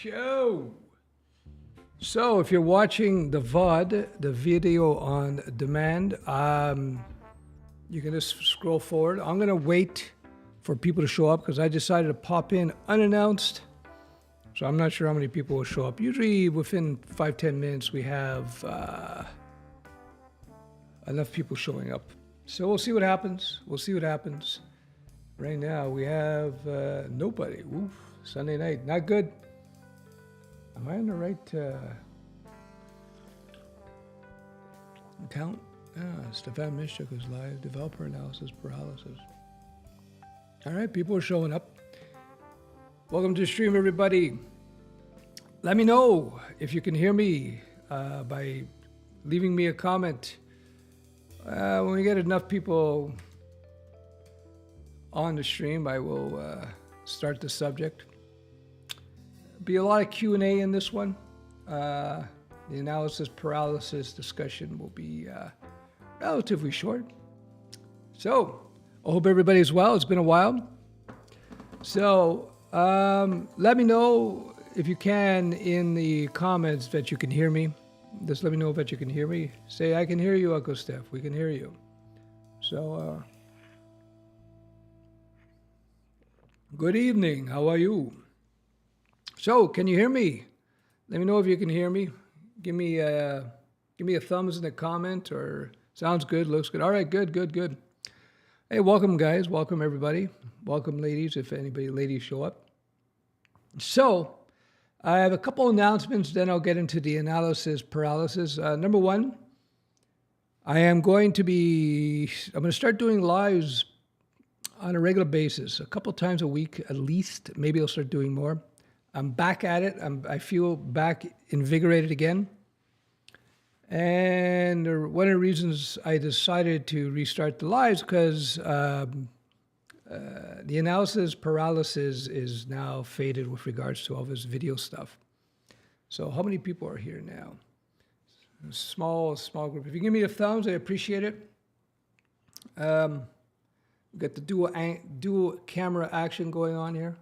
Show. So if you're watching the VOD, the video on demand, you can just scroll forward. I'm going to wait for people to show up because I decided to pop in unannounced. So I'm not sure how many people will show up. Usually within 5-10 minutes, we have enough people showing up. So we'll see what happens. We'll see what happens. Right now we have nobody. Oof, Sunday night, not good. Am I on the right account? Stef Mishuk is live. Developer analysis, paralysis. All right, people are showing up. Welcome to the stream, everybody. Let me know if you can hear me by leaving me a comment. When we get enough people on the stream, I will start the subject. Be a lot of Q&A in this one. The analysis paralysis discussion will be relatively short. So I hope everybody's well. It's been a while. So let me know if you can in the comments that you can hear me. Just let me know that you can hear me. Say, I can hear you, Uncle Stef. We can hear you. So good evening. How are you? So, can you hear me? Let me know if you can hear me. Give me a thumbs in the comment or sounds good, looks good. All right, good. Hey, welcome guys, welcome everybody. Welcome ladies, if anybody ladies show up. So, I have a couple announcements, then I'll get into the analysis paralysis. Number one, I'm going to start doing lives on a regular basis, a couple times a week at least. Maybe I'll start doing more. I'm back at it. I feel back invigorated again. And one of the reasons I decided to restart the lives because the analysis paralysis is now faded with regards to all this video stuff. So how many people are here now? A small group. If you give me a thumbs, I appreciate it. We got the dual camera action going on here.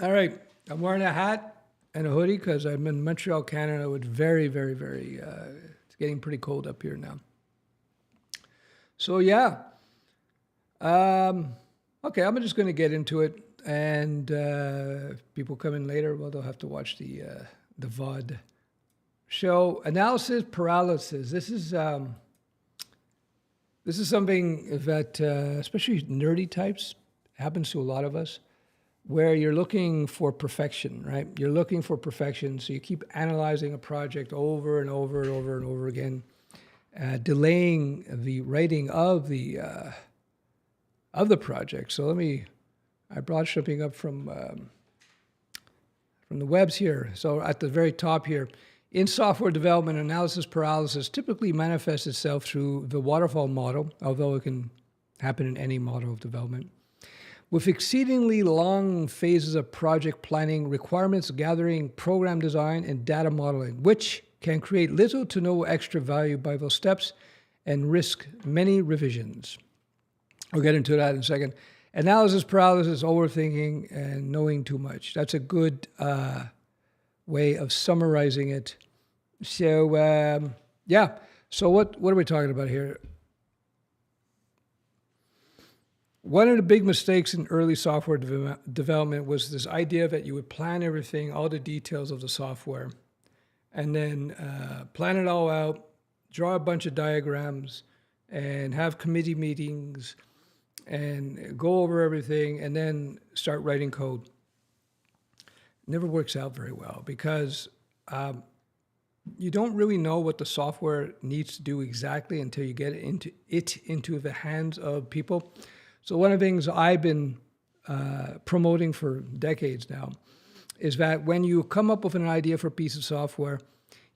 All right, I'm wearing a hat and a hoodie because I'm in Montreal, Canada. It's very, it's getting pretty cold up here now. So yeah, okay, I'm just going to get into it, and if people come in later, well, they'll have to watch the VOD show. Analysis paralysis. This is something that, especially nerdy types, happens to a lot of us, where you're looking for perfection, right? You're looking for perfection, so you keep analyzing a project over and over and over and over again, delaying the writing of the project. So I brought something up from the webs here. So at the very top here, in software development, analysis paralysis typically manifests itself through the waterfall model, although it can happen in any model of development, with exceedingly long phases of project planning, requirements gathering, program design, and data modeling, which can create little to no extra value by those steps and risk many revisions. We'll get into that in a second. Analysis paralysis, overthinking, and knowing too much. That's a good way of summarizing it. So, yeah. So what are we talking about here? One of the big mistakes in early software development was this idea that you would plan everything, all the details of the software, and then plan it all out, draw a bunch of diagrams, and have committee meetings, and go over everything, and then start writing code. It never works out very well because you don't really know what the software needs to do exactly until you get into the hands of people. So one of the things I've been promoting for decades now is that when you come up with an idea for a piece of software,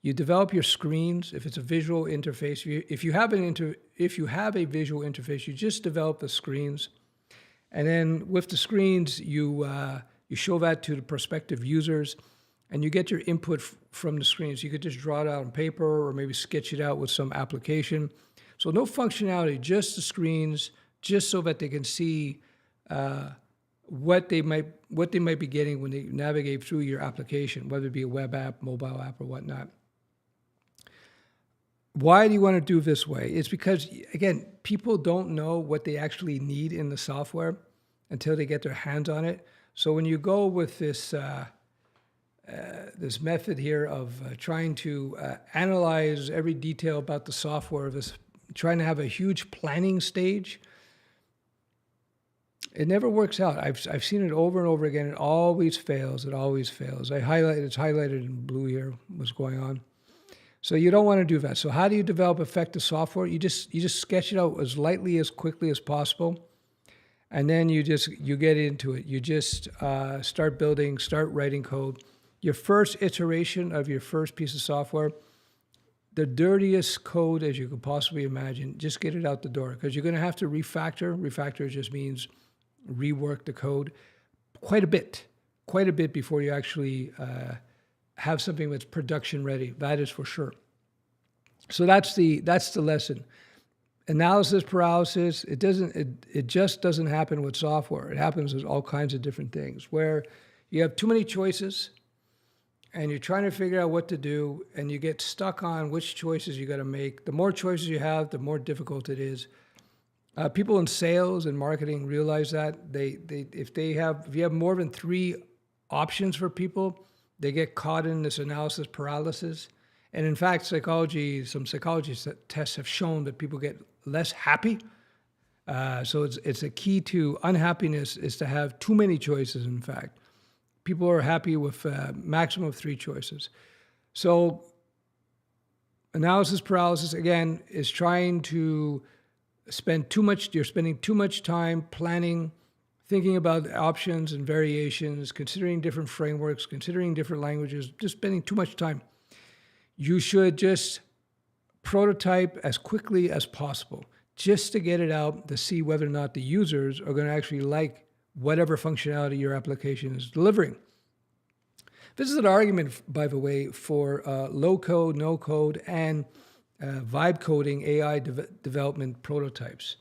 you develop your screens. If it's a visual interface, if you have a visual interface, you just develop the screens, and then with the screens, you show that to the prospective users, and you get your input from the screens. You could just draw it out on paper or maybe sketch it out with some application. So no functionality, just the screens, just so that they can see what they might be getting when they navigate through your application, whether it be a web app, mobile app, or whatnot. Why do you want to do this way? It's because, again, people don't know what they actually need in the software until they get their hands on it. So when you go with this this method here of trying to analyze every detail about the software, trying to have a huge planning stage, it never works out. I've seen it over and over again. It always fails. It always fails. It's highlighted in blue here, what's going on. So you don't want to do that. So how do you develop effective software? You just sketch it out as lightly, as quickly as possible. And then you get into it. You just start building, start writing code. Your first iteration of your first piece of software, the dirtiest code as you could possibly imagine, just get it out the door, because you're going to have to refactor. Refactor just means rework the code quite a bit before you actually have something that's production ready. That is for sure. So that's the lesson. Analysis paralysis, it just doesn't happen with software. It happens with all kinds of different things where you have too many choices and you're trying to figure out what to do, and you get stuck on which choices you got to make. The more choices you have, the more difficult it is. People in sales and marketing realize that if you have more than 3 options for people, they get caught in this analysis paralysis. And in fact, some psychology tests have shown that people get less happy. So it's a key to unhappiness is to have too many choices, in fact. People are happy with a maximum of 3 choices. So analysis paralysis, again, is trying to you're spending too much time planning, thinking about options and variations, considering different frameworks, considering different languages, just spending too much time. You should just prototype as quickly as possible, just to get it out to see whether or not the users are going to actually like whatever functionality your application is delivering. This is an argument, by the way, for low code, no code, and vibe coding AI development prototypes.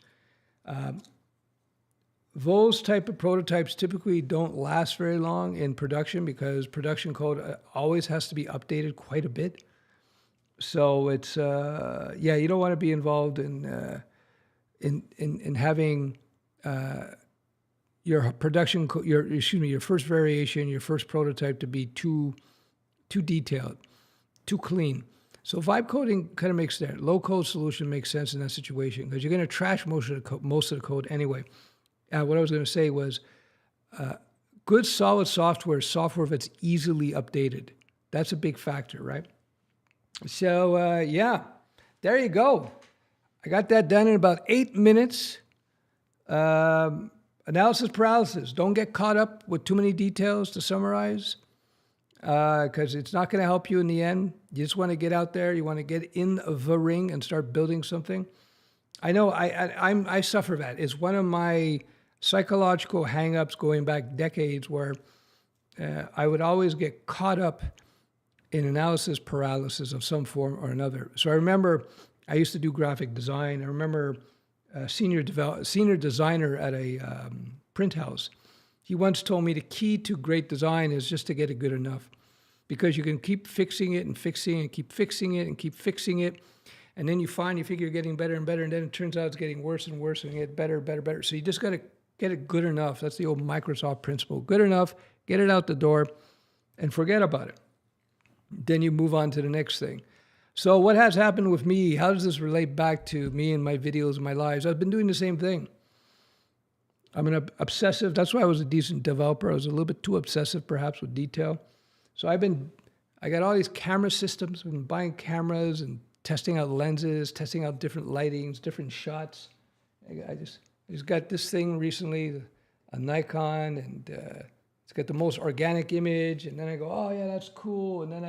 Those type of prototypes typically don't last very long in production because production code always has to be updated quite a bit. So it's you don't want to be involved in having your production, your first variation, your first prototype to be too detailed, too clean. So vibe coding kind of makes that low code solution makes sense in that situation because you're going to trash most of the code anyway. What I was going to say was, good solid software is software that's easily updated. That's a big factor, right? So there you go. I got that done in about 8 minutes. Analysis paralysis. Don't get caught up with too many details to summarize, because it's not going to help you in the end. You just want to get out there. You want to get in the ring and start building something. I know I suffer that. It's one of my psychological hang-ups going back decades where I would always get caught up in analysis paralysis of some form or another. So I remember I used to do graphic design. I remember a senior designer at a print house. He once told me the key to great design is just to get it good enough, because you can keep fixing it and fixing it and keep fixing it and keep fixing it. And then you figure you're getting better and better, and then it turns out it's getting worse and worse and get better, better, better. So you just got to get it good enough. That's the old Microsoft principle. Good enough, get it out the door, and forget about it. Then you move on to the next thing. So what has happened with me? How does this relate back to me and my videos and my lives? I've been doing the same thing. I'm an obsessive. That's why I was a decent developer. I was a little bit too obsessive, perhaps, with detail. So I got all these camera systems. I've been buying cameras and testing out lenses, testing out different lightings, different shots. I just got this thing recently, a Nikon, and it's got the most organic image. And then I go, oh yeah, that's cool. And then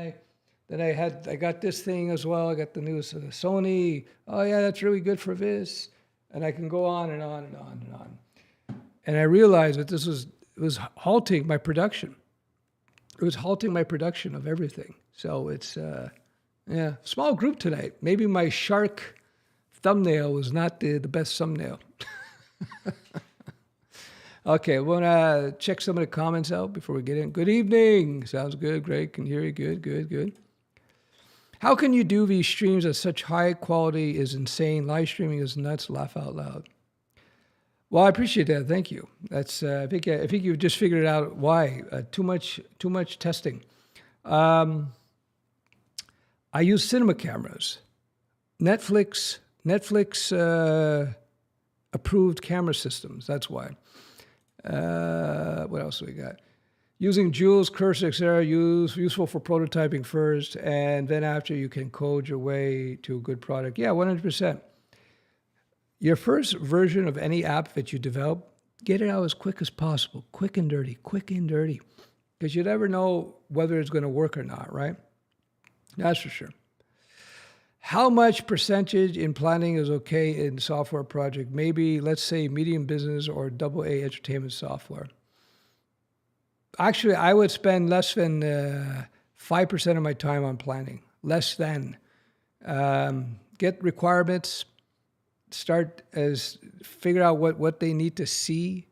I got this thing as well. I got the new Sony. Oh yeah, that's really good for this. And I can go on and on and on and on. And I realized that it was halting my production. It was halting my production of everything. So it's small group tonight. Maybe my shark thumbnail was not the best thumbnail. Okay, we're gonna check some of the comments out before we get in. Good evening. Sounds good. Great. Can hear you. Good. How can you do these streams at such high quality? Is insane. Live streaming is nuts. Laugh out loud. Well, I appreciate that. Thank you. That's I think you've just figured out why. Too much testing. I use cinema cameras. Netflix approved camera systems. That's why. What else do we got? Using Jules, cursor, etc. Useful for prototyping first, and then after you can code your way to a good product. Yeah, 100%. Your first version of any app that you develop, get it out as quick as possible. Quick and dirty. Because you never know whether it's going to work or not, right? That's for sure. How much percentage in planning is okay in software project? Maybe, let's say, medium business or AA entertainment software. Actually, I would spend less than 5% of my time on planning. Less than. Get requirements, figure out what they need to see,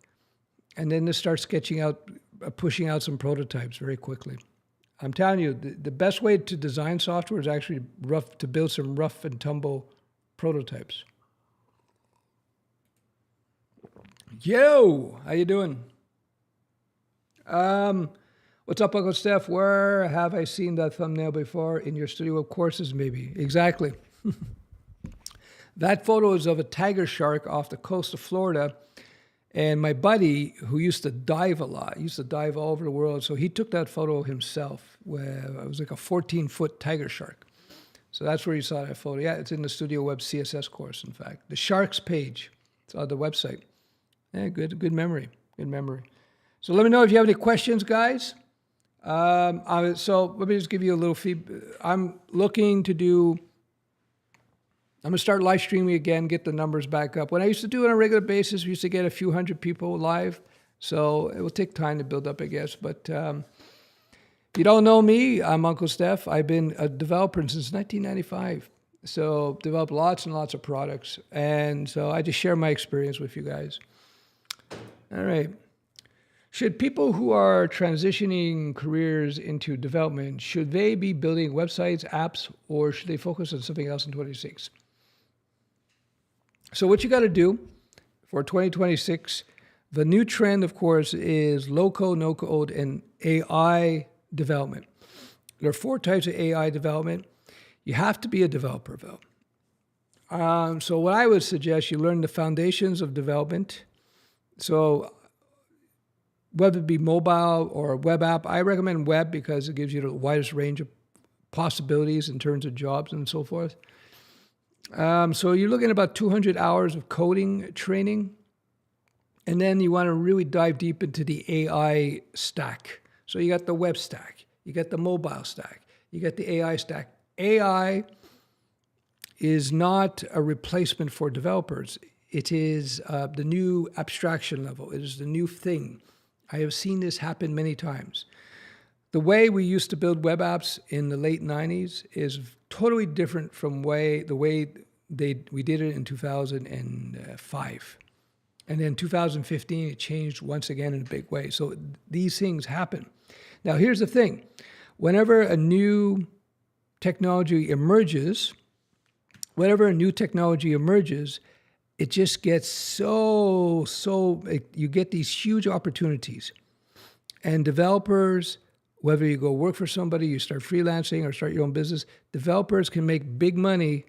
and then just start sketching out, pushing out some prototypes very quickly. I'm telling you, the best way to design software is actually to build some rough and tumble prototypes. Yo, how you doing? What's up, Uncle Stef? Where have I seen that thumbnail before? In your Studioweb courses, maybe. Exactly. That photo is of a tiger shark off the coast of Florida. And my buddy, who used to dive a lot, used to dive all over the world, so he took that photo himself. Where it was like a 14-foot tiger shark. So that's where you saw that photo. Yeah, it's in the Studioweb CSS course, in fact. The sharks page. It's on the website. Yeah, good memory. So let me know if you have any questions, guys. So let me just give you a little feedback. I'm going to start live streaming again, get the numbers back up. When I used to do it on a regular basis, we used to get a few hundred people live. So it will take time to build up, I guess. But if you don't know me, I'm Uncle Stef. I've been a developer since 1995. So developed lots and lots of products. And so I just share my experience with you guys. All right. Should people who are transitioning careers into development, should they be building websites, apps, or should they focus on something else in 2026? So what you got to do for 2026, the new trend, of course, is low-code, no-code, and AI development. There are 4 types of AI development. You have to be a developer, though. So what I would suggest, you learn the foundations of development. So whether it be mobile or a web app, I recommend web because it gives you the widest range of possibilities in terms of jobs and so forth. So you're looking at about 200 hours of coding training. And then you want to really dive deep into the AI stack. So you got the web stack, you got the mobile stack, you got the AI stack. AI is not a replacement for developers. It is the new abstraction level. It is the new thing. I have seen this happen many times. The way we used to build web apps in the late 90s is totally different from the way we did it in 2005. And then 2015, it changed once again in a big way. So these things happen. Now, here's the thing. Whenever a new technology emerges, it just gets you get these huge opportunities. And developers, whether you go work for somebody, you start freelancing or start your own business, developers can make big money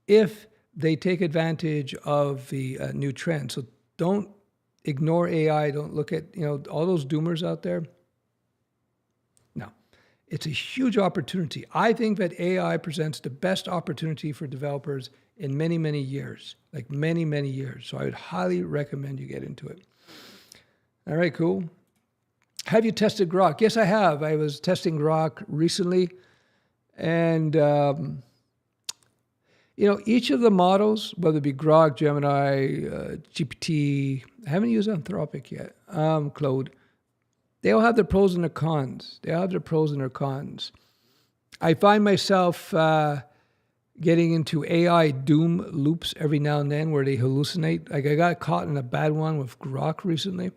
if they take advantage of the new trend. So don't ignore AI. Don't look at, all those doomers out there. No, it's a huge opportunity. I think that AI presents the best opportunity for developers in many, many years, like many, many years. So I would highly recommend you get into it. All right, cool. Have you tested Grok? Yes, I have. I was testing Grok recently. And, each of the models, whether it be Grok, Gemini, GPT, I haven't used Anthropic yet, Claude, they all have their pros and their cons. I find myself getting into AI doom loops every now and then where they hallucinate. Like I got caught in a bad one with Grok recently.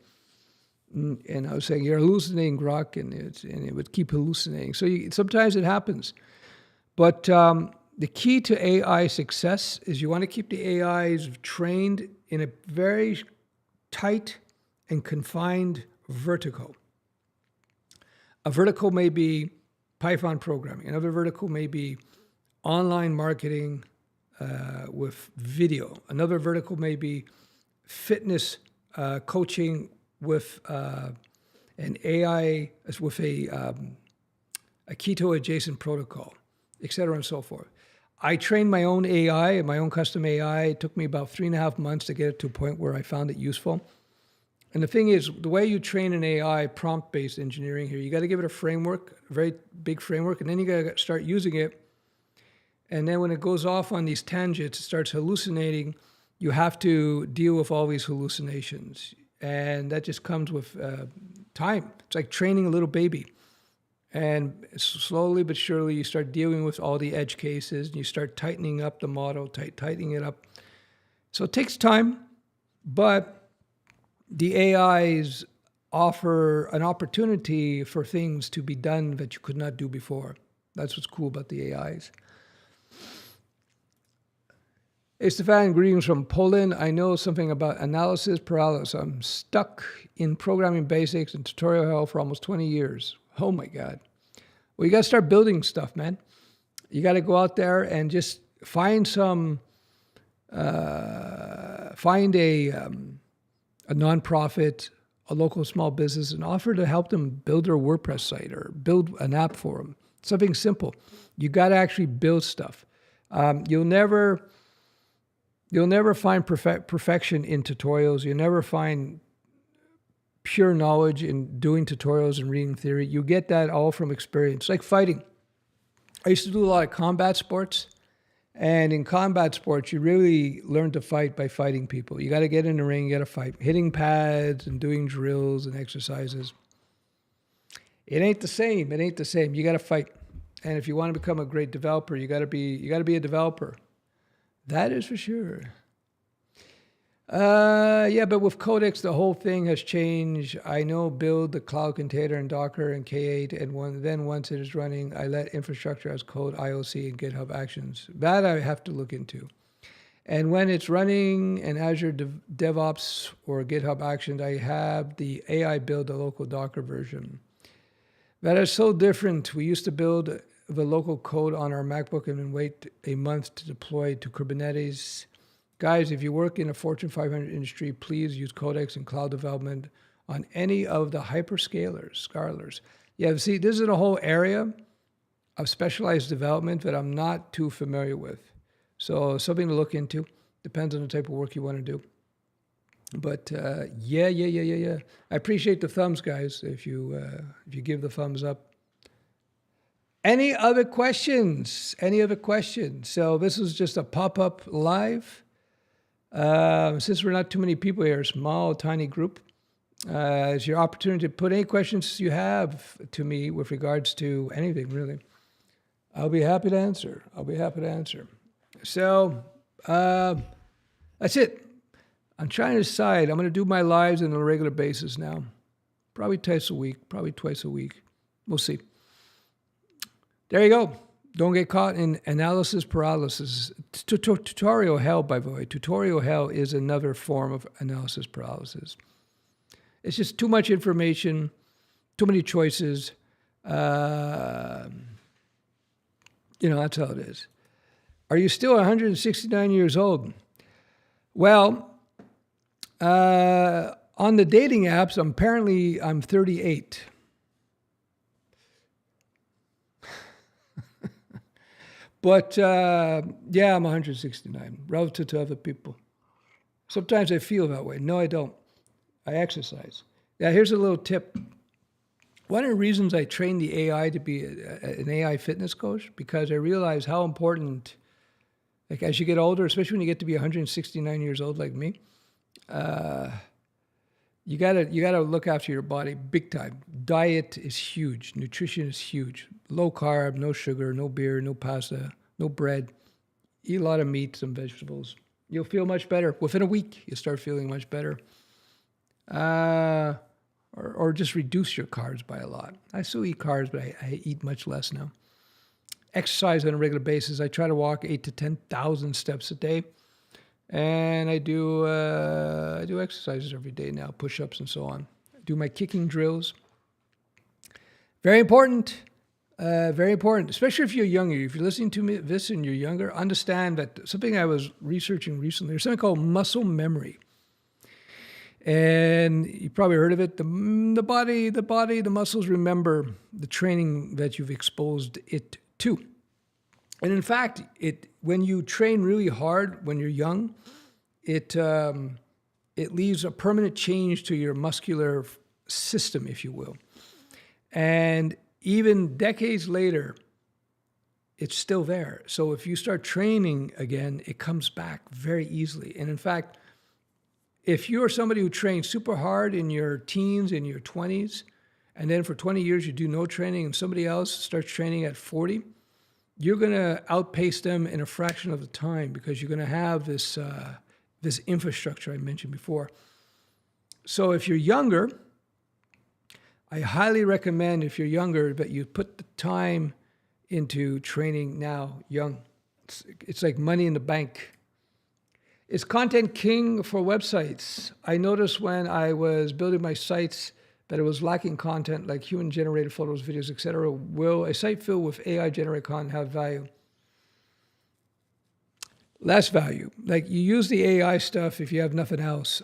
And I was saying, you're hallucinating, Grok, and it would keep hallucinating. So sometimes it happens. But the key to AI success is you want to keep the AIs trained in a very tight and confined vertical. A vertical may be Python programming. Another vertical may be online marketing with video. Another vertical may be fitness coaching with an AI, with a keto adjacent protocol, et cetera, and so forth. I trained my own AI, my own custom AI. It took me about 3.5 months to get it to a point where I found it useful. And the thing is, the way you train an AI, prompt-based engineering here, you got to give it a framework, a very big framework, and then you got to start using it. And then when it goes off on these tangents, it starts hallucinating. You have to deal with all these hallucinations. And that just comes with time. It's like training a little baby. And slowly but surely, you start dealing with all the edge cases, and you start tightening up the model, tightening it up. So it takes time, but the AIs offer an opportunity for things to be done that you could not do before. That's what's cool about the AIs. Hey, Stefan, greetings from Poland. I know something about analysis paralysis. I'm stuck in programming basics and tutorial hell for almost 20 years. Oh my God. Well, you got to start building stuff, man. You got to go out there and just find some, find a nonprofit, a local small business, and offer to help them build their WordPress site or build an app for them. Something simple. You got to actually build stuff. You'll never find perfection in tutorials. You'll never find pure knowledge in doing tutorials and reading theory. You get that all from experience. Like fighting. I used to do a lot of combat sports. And in combat sports, you really learn to fight by fighting people. You got to get in the ring, you got to fight. Hitting pads and doing drills and exercises. It ain't the same. It ain't the same. You got to fight. And if you want to become a great developer, you got to be a developer. That is for sure. Yeah, but with Codex, the whole thing has changed. I know build the cloud container in Docker and K8, and then once it is running, I let infrastructure as code, IOC, and GitHub Actions. That I have to look into. And when it's running in Azure DevOps or GitHub Actions, I have the AI build a local Docker version. That is so different. We used to build the local code on our MacBook and then wait a month to deploy to Kubernetes. Guys, if you work in a Fortune 500 industry, please use Codex and cloud development on any of the hyperscalers. Yeah, see, this is a whole area of specialized development that I'm not too familiar with. So something to look into. Depends on the type of work you want to do. But yeah. I appreciate the thumbs, guys, if you give the thumbs up. Any other questions? So this is just a pop-up live. Since we're not too many people here, a small, tiny group, it's your opportunity to put any questions you have to me with regards to anything, really. I'll be happy to answer. So that's it. I'm trying to decide. I'm going to do my lives on a regular basis now. Probably twice a week. We'll see. There you go. Don't get caught in analysis paralysis. Tutorial hell, by the way. Tutorial hell is another form of analysis paralysis. It's just too much information, too many choices. That's how it is. Are you still 169 years old? Well, on the dating apps, apparently I'm 38. But, yeah, I'm 169 relative to other people. Sometimes I feel that way. No, I don't. I exercise. Yeah, here's a little tip. One of the reasons I trained the AI to be an AI fitness coach, because I realized how important, like as you get older, especially when you get to be 169 years old like me, you gotta look after your body big time. Diet is huge. Nutrition is huge. Low carb, no sugar, no beer, no pasta, no bread. Eat a lot of meat, some vegetables. You'll feel much better. Within a week, you start feeling much better. Or or just reduce your carbs by a lot. I still eat carbs, but I eat much less now. Exercise on a regular basis. I try to walk 8 to 10,000 steps a day, and I do exercises every day now, push-ups and so on. I do my kicking drills. Very important. Very important, especially if you're younger. If you're listening to this and you're younger, understand that something I was researching recently, there's something called muscle memory. And you probably heard of it. The muscles remember the training that you've exposed it to. And in fact, when you train really hard when you're young, it leaves a permanent change to your muscular system, if you will. And even decades later, it's still there. So if you start training again, it comes back very easily. And in fact, if you're somebody who trains super hard in your teens, in your 20s, and then for 20 years you do no training and somebody else starts training at 40, you're going to outpace them in a fraction of the time because you're going to have this infrastructure I mentioned before. So if you're younger, I highly recommend, if you're younger, that you put the time into training now, young. It's like money in the bank. Is content king for websites? I noticed when I was building my sites that it was lacking content like human-generated photos, videos, etc. Will a site filled with AI-generated content have value? Less value. Like, you use the AI stuff if you have nothing else.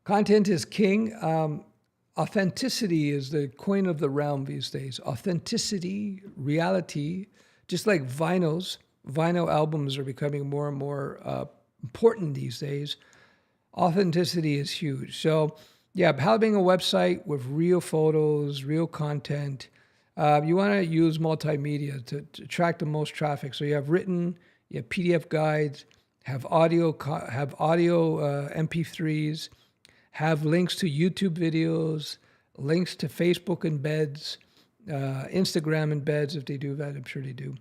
Content is king. Authenticity is the coin of the realm these days. Authenticity, reality, just like vinyl albums are becoming more and more important these days. Authenticity is huge. So yeah, having a website with real photos, real content. You want to use multimedia to attract the most traffic. So you have written, you have PDF guides, have audio MP3s, have links to YouTube videos, links to Facebook embeds, Instagram embeds if they do that. I'm sure they do.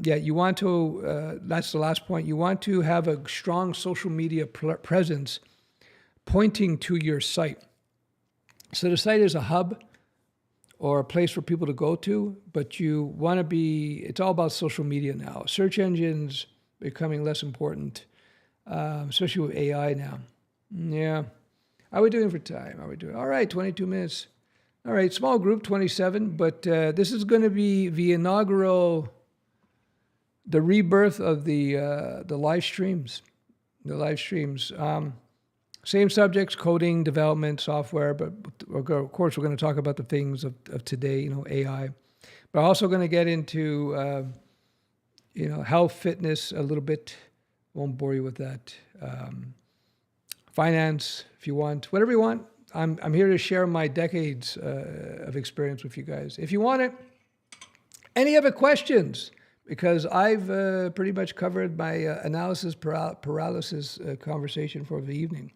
You want to, that's the last point, you want to have a strong social media presence pointing to your site. So the site is a hub or a place for people to go to, but you want to be, it's all about social media now. Search engines becoming less important, especially with AI now. Yeah. How are we doing for time? All right, 22 minutes. All right, small group, 27, but this is going to be the inaugural, the rebirth of the live streams. Same subjects, coding, development, software, but of course we're going to talk about the things of today, AI. But also going to get into, health, fitness a little bit. Won't bore you with that. Finance, if you want, whatever you want. I'm here to share my decades of experience with you guys. If you want it, any other questions? Because I've pretty much covered my analysis paralysis conversation for the evening.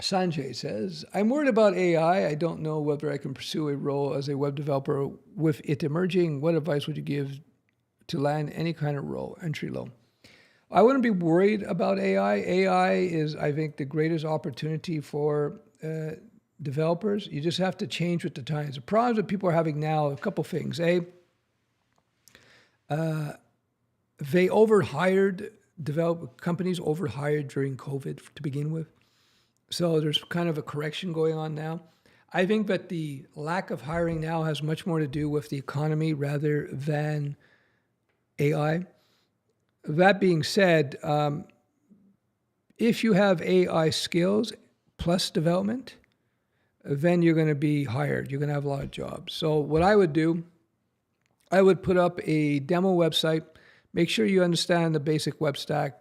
Sanjay says, I'm worried about AI. I don't know whether I can pursue a role as a web developer with it emerging. What advice would you give to land any kind of role, entry low? I wouldn't be worried about AI. AI is, I think, the greatest opportunity for developers. You just have to change with the times. The problems that people are having now, a couple things. They overhired, companies overhired during COVID to begin with. So there's kind of a correction going on now. I think that the lack of hiring now has much more to do with the economy rather than AI. That being said, if you have AI skills plus development, then you're going to be hired. You're going to have a lot of jobs. So what I would do, I would put up a demo website. Make sure you understand the basic web stack,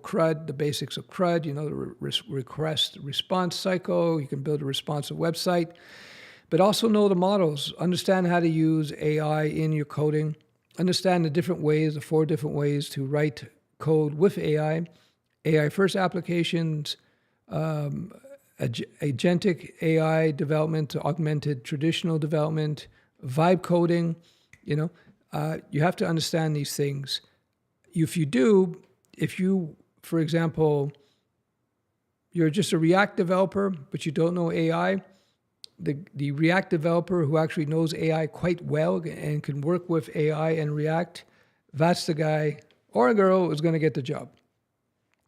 CRUD, the basics of CRUD, the request response cycle. You can build a responsive website, but also know the models. Understand how to use AI in your coding. Understand the 4 different ways to write code with AI. AI first applications, agentic AI development, augmented traditional development, vibe coding. You have to understand these things. If you for example, you're just a React developer, but you don't know AI, the React developer who actually knows AI quite well and can work with AI and React, that's the guy or girl who's going to get the job.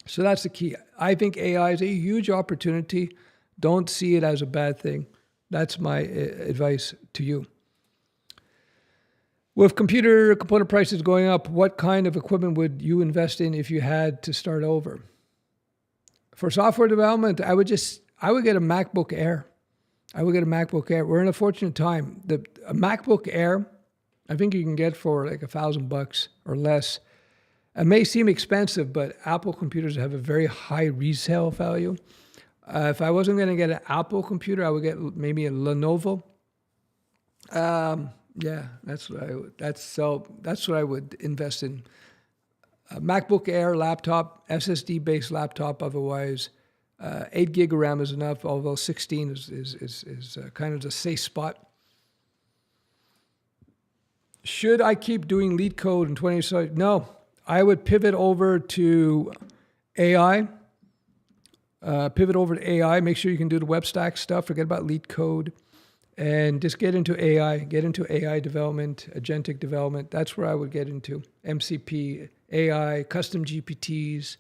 So that's the key. I think AI is a huge opportunity. Don't see it as a bad thing. That's my advice to you. With component prices going up, what kind of equipment would you invest in if you had to start over? For software development, I would get a MacBook Air. We're in a fortunate time. A MacBook Air, I think you can get for like $1,000 or less. It may seem expensive, but Apple computers have a very high resale value. If I wasn't going to get an Apple computer, I would get maybe a Lenovo. Yeah, that's what I would invest in. A MacBook Air laptop, SSD-based laptop. Otherwise, 8 gig of RAM is enough. Although 16 is kind of the safe spot. Should I keep doing lead code in 20? No, I would pivot over to AI. Make sure you can do the web stack stuff. Forget about lead code. And just get into AI. Get into AI development, agentic development. That's where I would get into. MCP, AI, custom GPTs.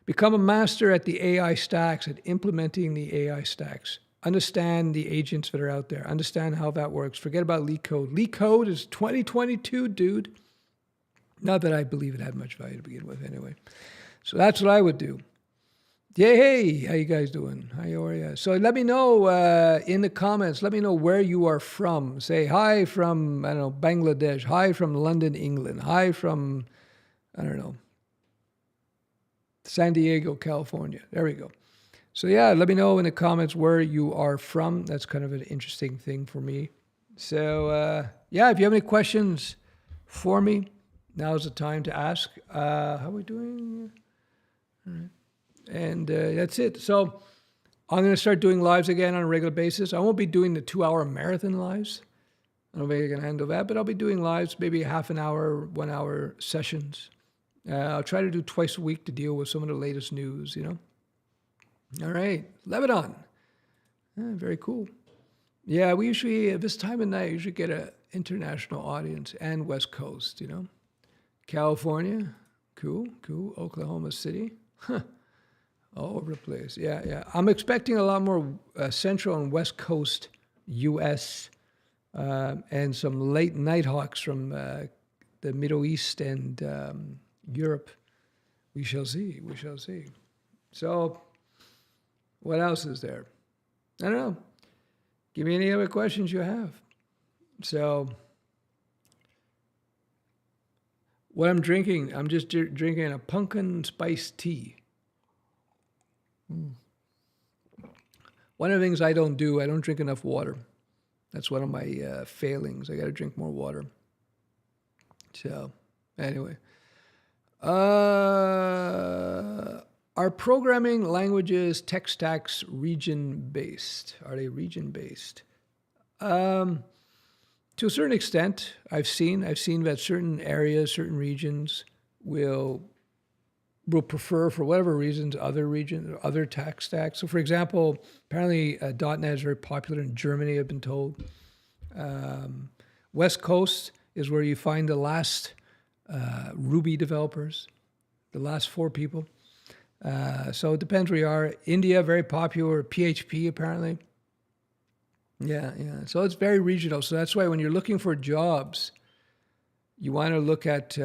Become a master at the AI stacks, at implementing the AI stacks. Understand the agents that are out there. Understand how that works. Forget about leak code. Leak code is 2022, dude. Not that I believe it had much value to begin with anyway. So that's what I would do. Yeah, hey, how you guys doing? How are you? So let me know in the comments, let me know where you are from. Say hi from, I don't know, Bangladesh. Hi from London, England. Hi from, I don't know, San Diego, California. There we go. So yeah, let me know in the comments where you are from. That's kind of an interesting thing for me. So yeah, if you have any questions for me, now's the time to ask. How are we doing? All right. And that's it. So I'm going to start doing lives again on a regular basis. I won't be doing the 2-hour marathon lives. I don't think I can handle that, but I'll be doing lives, maybe half an hour, 1 hour sessions. I'll try to do twice a week to deal with some of the latest news, you know. All right, Lebanon. Very cool. Yeah, we usually, at this time of night, usually get an international audience and West Coast, you know. California, cool. Oklahoma City, all over the place. Yeah. I'm expecting a lot more Central and West Coast U.S. And some late nighthawks from the Middle East and Europe. We shall see. So, what else is there? I don't know. Give me any other questions you have. So, what I'm drinking, I'm just drinking a pumpkin spice tea. One of the things I don't drink enough water. That's one of my failings. I got to drink more water. So, anyway. Are programming languages, tech stacks region-based? Are they region-based? To a certain extent, I've seen that certain areas, certain regions will prefer, for whatever reasons, other tech stacks. So, for example, apparently .NET is very popular in Germany, I've been told. West Coast is where you find the last Ruby developers, the last 4 people. So it depends where you are. India, very popular. PHP, apparently. Yeah. So it's very regional. So that's why when you're looking for jobs, you want to look at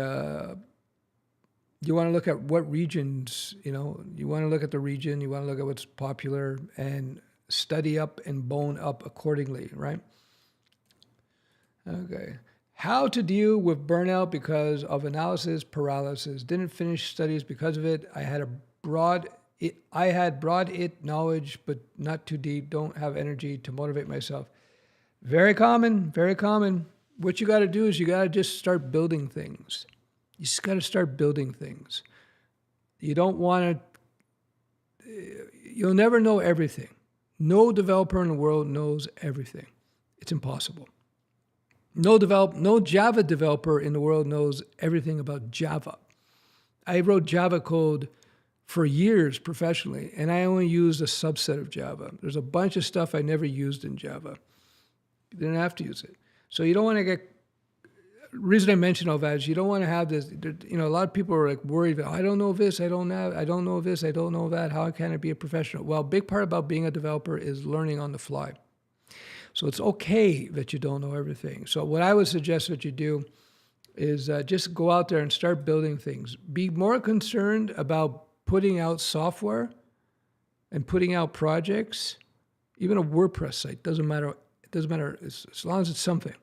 what regions, you know. You want to look at the region. You want to look at what's popular and study up and bone up accordingly, right? Okay. How to deal with burnout because of analysis paralysis. Didn't finish studies because of it. I had broad knowledge, but not too deep. Don't have energy to motivate myself. Very common, very common. What you got to do is you got to just start building things. You just got to start building things. You don't want to, you'll never know everything. No developer in the world knows everything. It's impossible. No Java developer in the world knows everything about Java. I wrote Java code for years professionally, and I only used a subset of Java. There's a bunch of stuff I never used in Java. You didn't have to use it. So you don't want to get, the reason I mention all that is you don't want to have this, a lot of people are like worried about, I don't know this, I don't know this, I don't know that, how can I be a professional? Well, a big part about being a developer is learning on the fly. So it's okay that you don't know everything. So what I would suggest that you do is just go out there and start building things. Be more concerned about putting out software and putting out projects. Even a WordPress site, doesn't matter. It doesn't matter as long as it's something.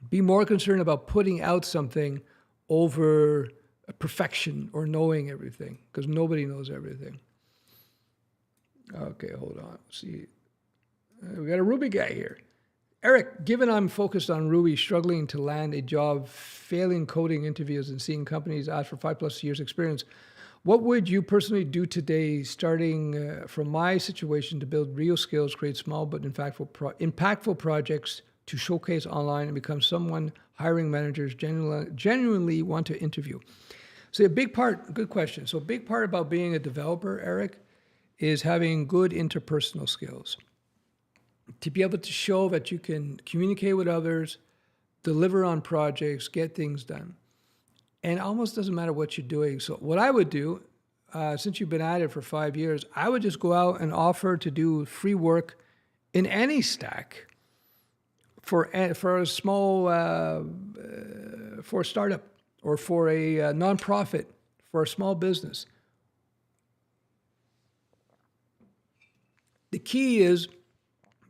Be more concerned about putting out something over perfection or knowing everything, because nobody knows everything. Okay, hold on. Let's see. We got a Ruby guy here. Eric, given I'm focused on Ruby, struggling to land a job, failing coding interviews, and seeing companies ask for 5+ years experience, what would you personally do today, starting from my situation, to build real skills, create small but impactful projects to showcase online and become someone hiring managers genuinely want to interview? So a big part, good question. So a big part about being a developer, Eric, is having good interpersonal skills. To be able to show that you can communicate with others, deliver on projects, get things done. And it almost doesn't matter what you're doing. So what I would do, since you've been at it for 5 years, I would just go out and offer to do free work in any stack for a small, for a startup or for a nonprofit, for a small business. The key is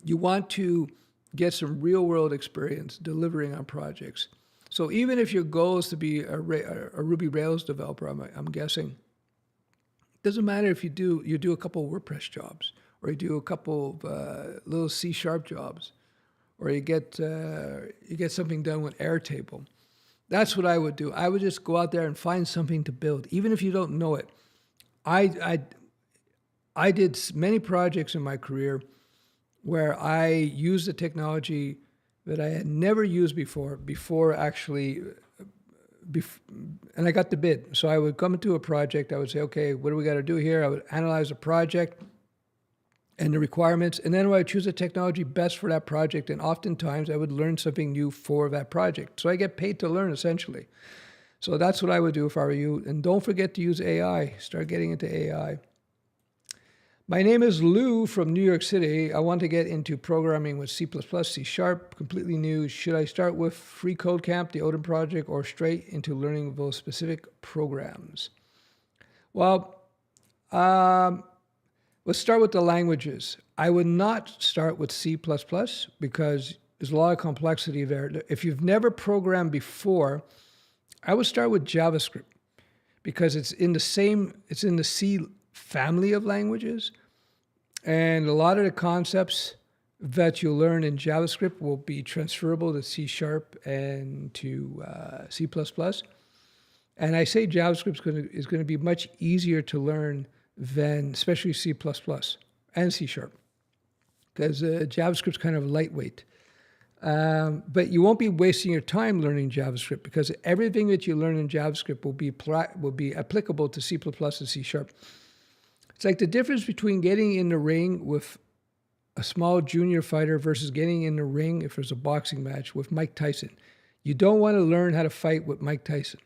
you want to get some real world experience delivering on projects. So even if your goal is to be a Ruby Rails developer, I'm guessing, it doesn't matter if you do a couple of WordPress jobs, or you do a couple of little C# jobs, or you get something done with Airtable. That's what I would do. I would just go out there and find something to build, even if you don't know it. I did many projects in my career where I used the technology that I had never used before actually, and I got the bid. So I would come into a project, I would say, okay, what do we got to do here? I would analyze the project and the requirements, and then I would choose the technology best for that project, and oftentimes I would learn something new for that project. So I get paid to learn, essentially. So that's what I would do if I were you. And don't forget to use AI. Start getting into AI. My name is Lou from New York City. I want to get into programming with C++, C#, completely new. Should I start with Free Code Camp, the Odin project, or straight into learning those specific programs? Well, let's start with the languages. I would not start with C++ because there's a lot of complexity there. If you've never programmed before, I would start with JavaScript because it's in the C family of languages. And a lot of the concepts that you'll learn in JavaScript will be transferable to C# and to C++. And I say JavaScript is going to be much easier to learn than especially C++ and C#, because JavaScript's kind of lightweight. But you won't be wasting your time learning JavaScript, because everything that you learn in JavaScript will be applicable to C++ and C#. It's like the difference between getting in the ring with a small junior fighter versus getting in the ring, if there's a boxing match, with Mike Tyson. You don't want to learn how to fight with Mike Tyson.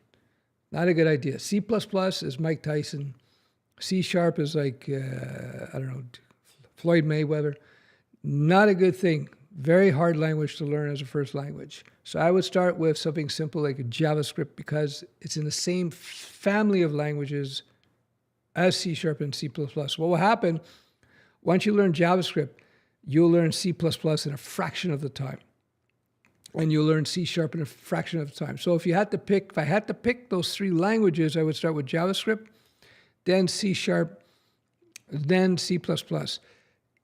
Not a good idea. C++ is Mike Tyson. C# is like, Floyd Mayweather. Not a good thing. Very hard language to learn as a first language. So I would start with something simple like JavaScript, because it's in the same family of languages as C# and C++. What will happen, once you learn JavaScript, you'll learn C++ in a fraction of the time. And you'll learn C# in a fraction of the time. So if I had to pick those three languages, I would start with JavaScript, then C#, then C++.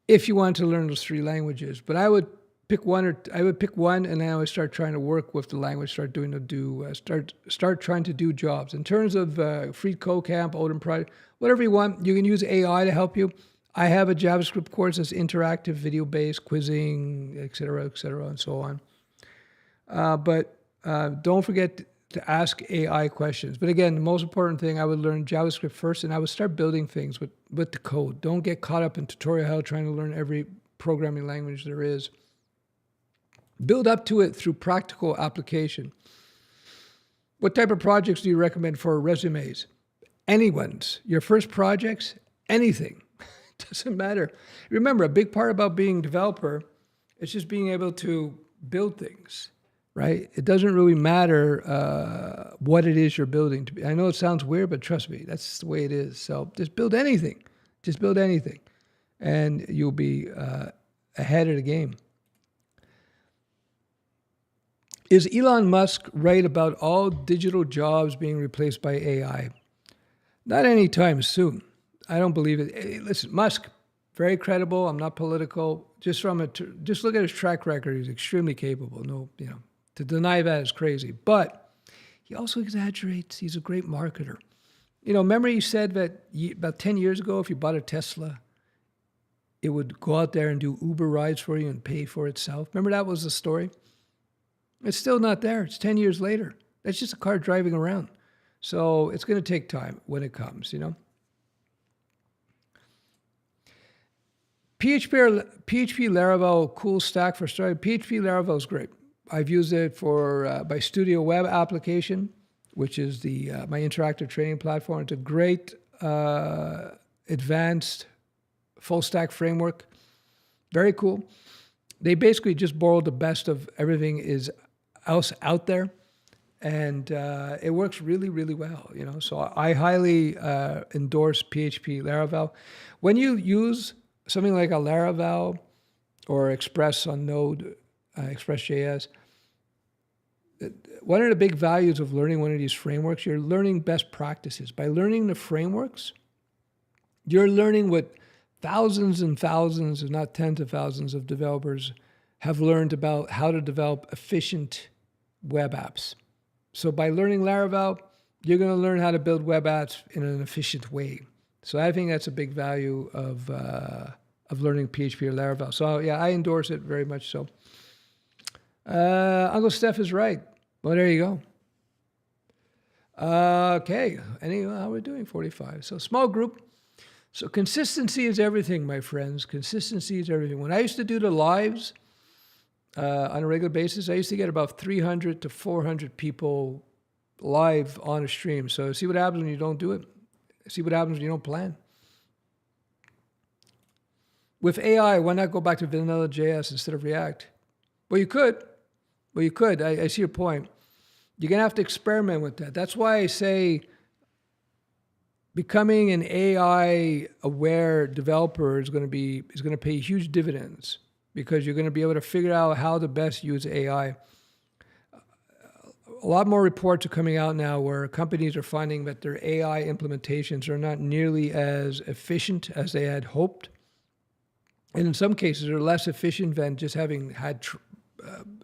If you want to learn those three languages. But I would pick one, and then I would start trying to work with the language, start trying to do jobs. In terms of Free Code Camp, Odin Project, whatever you want, you can use AI to help you. I have a JavaScript course that's interactive, video-based, quizzing, et cetera, and so on. But don't forget, to ask AI questions. But again, the most important thing, I would learn JavaScript first, and I would start building things with the code. Don't get caught up in tutorial hell trying to learn every programming language there is. Build up to it through practical application. What type of projects do you recommend for resumes? Anyone's. Your first projects, anything. Doesn't matter. Remember, a big part about being a developer is just being able to build things, right? It doesn't really matter what it is you're building. I know it sounds weird, but trust me, that's the way it is. So just build anything. Just build anything. And you'll be ahead of the game. Is Elon Musk right about all digital jobs being replaced by AI? Not anytime soon. I don't believe it. Hey, listen, Musk, very credible. I'm not political. Just look at his track record. He's extremely capable. No, to deny that is crazy. But he also exaggerates. He's a great marketer. Remember he said that about 10 years ago, if you bought a Tesla, it would go out there and do Uber rides for you and pay for itself. Remember that was the story? It's still not there. It's 10 years later. That's just a car driving around. So it's going to take time when it comes, PHP Laravel, cool stack for starting. PHP Laravel is great. I've used it for my Studioweb application, which is my interactive training platform. It's a great advanced full stack framework. Very cool. They basically just borrowed the best of everything else out there, and it works really, really well. So I highly endorse PHP Laravel. When you use something like a Laravel or Express on Node, Express.js, one of the big values of learning one of these frameworks, you're learning best practices. By learning the frameworks, you're learning what thousands and thousands, if not tens of thousands of developers have learned about how to develop efficient web apps. So by learning Laravel, you're going to learn how to build web apps in an efficient way. So I think that's a big value of learning PHP or Laravel. So yeah, I endorse it very much so. Uncle Stef is right. Well, there you go. Okay. How are we doing? 45. So small group. So consistency is everything, my friends. Consistency is everything. When I used to do the lives on a regular basis, I used to get about 300 to 400 people live on a stream. So see what happens when you don't do it. See what happens when you don't plan. With AI, why not go back to vanilla JS instead of React? Well, you could. I see your point. You're going to have to experiment with that. That's why I say becoming an AI-aware developer is going to pay huge dividends, because you're going to be able to figure out how to best use AI. A lot more reports are coming out now where companies are finding that their AI implementations are not nearly as efficient as they had hoped. And in some cases, they're less efficient than just having had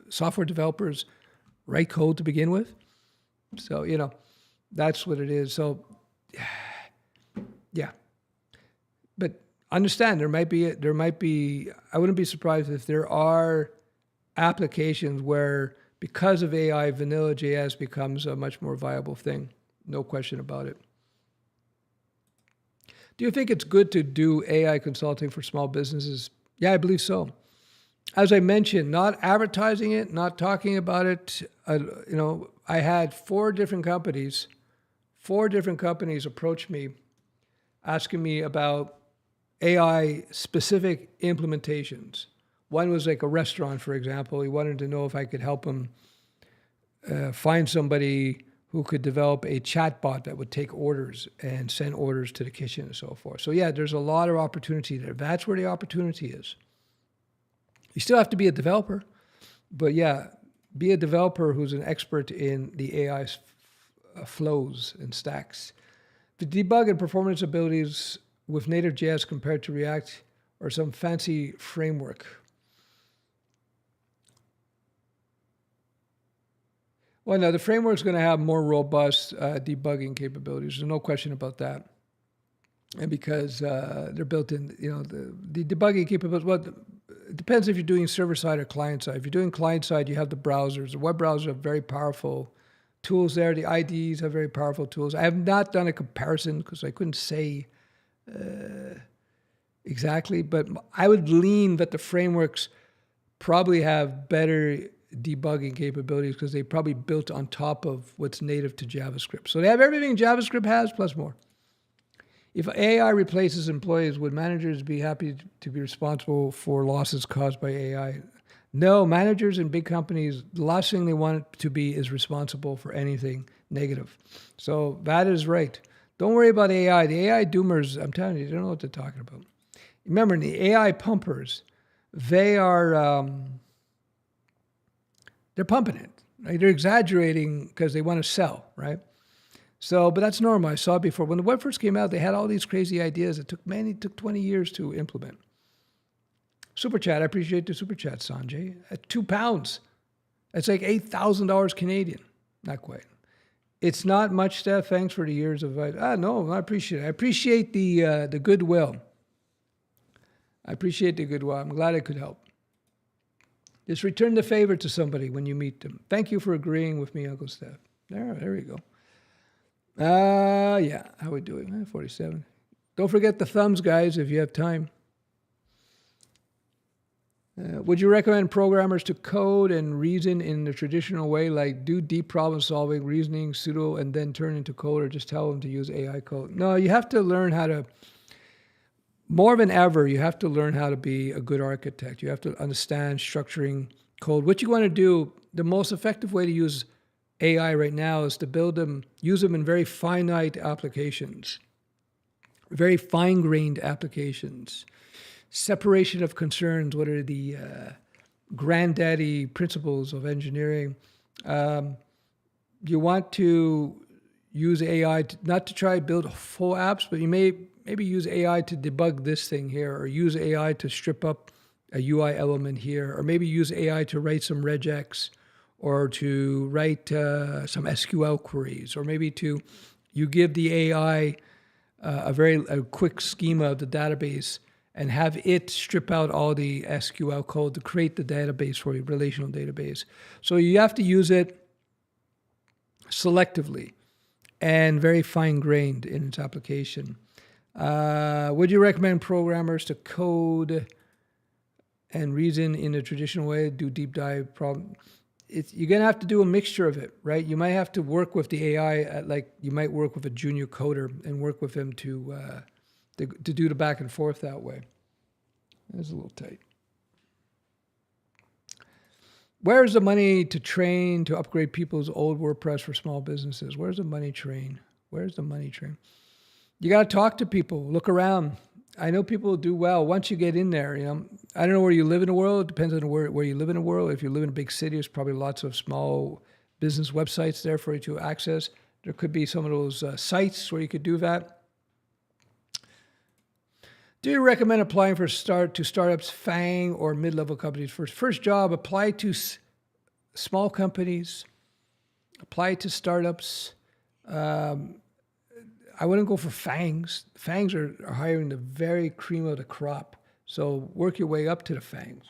software developers write code to begin with. So, that's what it is. So, yeah. But understand, there might be, I wouldn't be surprised if there are applications where, because of AI, vanilla JS becomes a much more viable thing. No question about it. Do you think it's good to do AI consulting for small businesses? Yeah, I believe so. As I mentioned, not advertising it, not talking about it. I had four different companies approach me asking me about AI-specific implementations. One was like a restaurant, for example. He wanted to know if I could help him find somebody who could develop a chatbot that would take orders and send orders to the kitchen and so forth. So yeah, there's a lot of opportunity there. That's where the opportunity is. You still have to be a developer, but yeah, be a developer who's an expert in the AI flows and stacks. The debug and performance abilities with native JS compared to React or some fancy framework. Well, no, the framework's going to have more robust debugging capabilities. There's no question about that. And because they're built in, the debugging capabilities, well, it depends if you're doing server-side or client-side. If you're doing client-side, you have the browsers. The web browsers are very powerful tools there. The IDEs have very powerful tools. I have not done a comparison because I couldn't say exactly, but I would lean that the frameworks probably have better debugging capabilities because they probably built on top of what's native to JavaScript. So they have everything JavaScript has plus more. If AI replaces employees, would managers be happy to be responsible for losses caused by AI? No, managers in big companies, the last thing they want to be is responsible for anything negative. So that is right. Don't worry about AI. The AI doomers, I'm telling you, they don't know what they're talking about. Remember, the AI pumpers, they are, they're pumping it, right? They're exaggerating because they want to sell, right? So, but that's normal. I saw it before. When the web first came out, they had all these crazy ideas. It took 20 years to implement. Super chat. I appreciate the super chat, Sanjay. At £2, that's like $8,000 Canadian. Not quite. It's not much, Stef. Thanks for the years of advice. No, I appreciate it. I appreciate the goodwill. I appreciate the goodwill. I'm glad I could help. Just return the favor to somebody when you meet them. Thank you for agreeing with me, Uncle Stef. There we go. Yeah, how we doing? 47. Don't forget the thumbs, guys, if you have time. Would you recommend programmers to code and reason in the traditional way, like do deep problem solving, reasoning, pseudo, and then turn into code, or just tell them to use AI code? No, you have to learn how to, more than ever, you have to learn how to be a good architect. You have to understand structuring code. What you want to do, the most effective way to use AI right now is to build them, use them in very finite applications, very fine-grained applications. Separation of concerns, what are the granddaddy principles of engineering? You want to use AI, not to try to build full apps, but you maybe use AI to debug this thing here, or use AI to strip up a UI element here, or maybe use AI to write some regex, or to write some SQL queries, or maybe you give the AI a quick schema of the database and have it strip out all the SQL code to create the database for you, relational database. So you have to use it selectively and very fine-grained in its application. Would you recommend programmers to code and reason in a traditional way, do deep dive problem? You're going to have to do a mixture of it, right? You might have to work with the AI, like you might work with a junior coder and work with him to do the back and forth that way. That's a little tight. Where's the money to train to upgrade people's old WordPress for small businesses? Where's the money train? Where's the money train? You got to talk to people, look around. I know people do well once you get in there. You know, I don't know where you live in the world. It depends on where you live in the world. If you live in a big city, there's probably lots of small business websites there for you to access. There could be some of those sites where you could do that. Do you recommend applying to startups, FANG, or mid-level companies? First job, apply to small companies, apply to startups. I wouldn't go for FANGs. FANGs are hiring the very cream of the crop. So work your way up to the FANGs.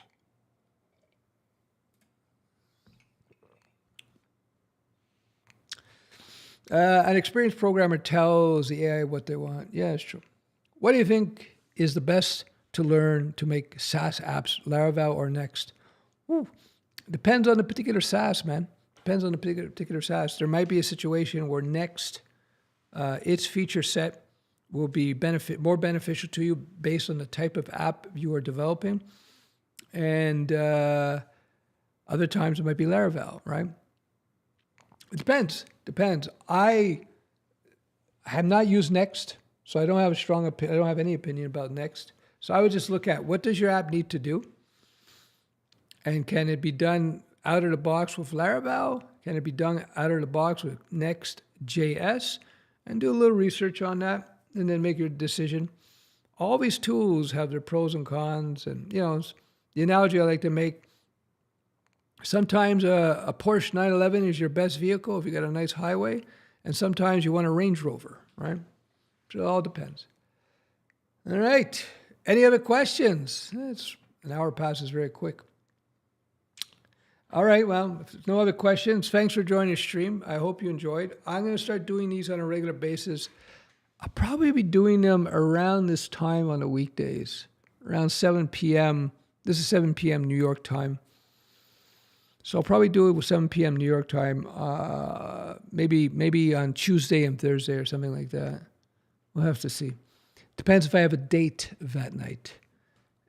An experienced programmer tells the AI what they want. Yeah, it's true. What do you think is the best to learn to make SaaS apps, Laravel or Next? Depends on the particular SaaS, man. Depends on the particular SaaS. There might be a situation where Next, its feature set will be more beneficial to you based on the type of app you are developing. And other times it might be Laravel, right? It depends. I have not used Next, so I don't have I don't have any opinion about Next. So I would just look at what does your app need to do? And can it be done out of the box with Laravel? Can it be done out of the box with Next.js? And do a little research on that and then make your decision. All these tools have their pros and cons. And, you know, the analogy I like to make, sometimes a Porsche 911 is your best vehicle if you got a nice highway. And sometimes you want a Range Rover, right? So it all depends. All right. Any other questions? An hour passes very quick. All right, well, if there's no other questions, thanks for joining the stream. I hope you enjoyed. I'm going to start doing these on a regular basis. I'll probably be doing them around this time on the weekdays, around 7 p.m. This is 7 p.m. New York time. So I'll probably do it with 7 p.m. New York time, maybe on Tuesday and Thursday or something like that. We'll have to see. Depends if I have a date that night.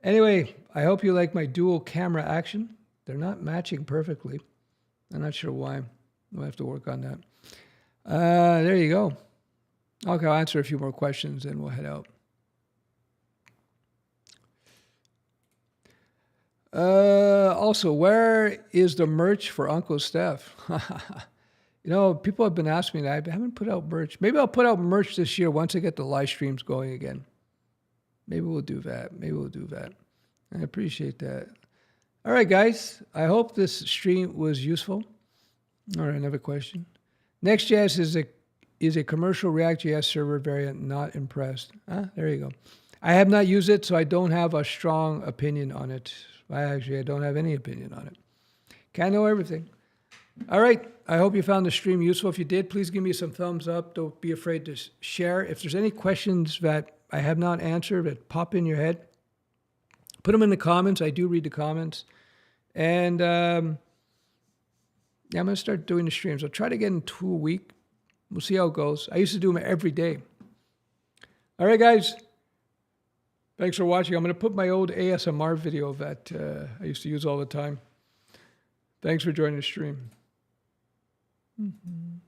Anyway, I hope you like my dual camera action. They're not matching perfectly. I'm not sure why. We'll have to work on that. There you go. Okay, I'll answer a few more questions and we'll head out. Also, where is the merch for Uncle Stef? You know, people have been asking me that. I haven't put out merch. Maybe I'll put out merch this year once I get the live streams going again. Maybe we'll do that. I appreciate that. All right, guys. I hope this stream was useful. All right, another question. Next.js is a commercial React.js server variant. Not impressed. There you go. I have not used it, so I don't have a strong opinion on it. I don't have any opinion on it. Can't know everything. All right. I hope you found the stream useful. If you did, please give me some thumbs up. Don't be afraid to share. If there's any questions that I have not answered that pop in your head, put them in the comments. I do read the comments. And yeah, I'm going to start doing the streams. I'll try to get in 2 a week. We'll see how it goes. I used to do them every day. All right, guys. Thanks for watching. I'm going to put my old ASMR video that I used to use all the time. Thanks for joining the stream. Mm-hmm.